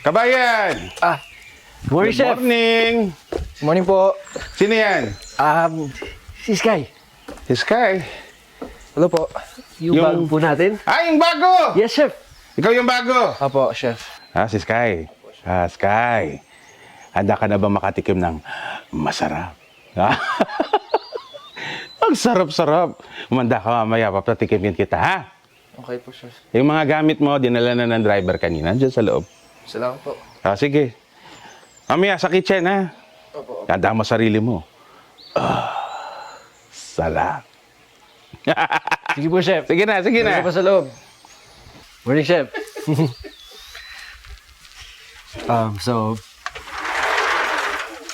Kabayan! Morning, Good Chef. morning! Morning po. Sino yan? Si Sky. Si Sky. Hello po. Yung Yung- bago po natin? Yung bago! Yes, Chef. Ikaw yung bago! Apo, Chef. Si Sky. Sky. Handa ka na ba makatikim ng masarap? Ang sarap-sarap. Umanda ka mamaya, papatikimin kita, ha? Okay po, Chef. Yung mga gamit mo, dinala na ng driver kanina, dyan sa loob. Salamat po. Sige. Mamaya, sa kitchen, ha? Opo. Handa mo sarili mo. Sarap. Sige po, Chef. Sige na, sige na. Sige pa sa loob. Morning, Chef. So,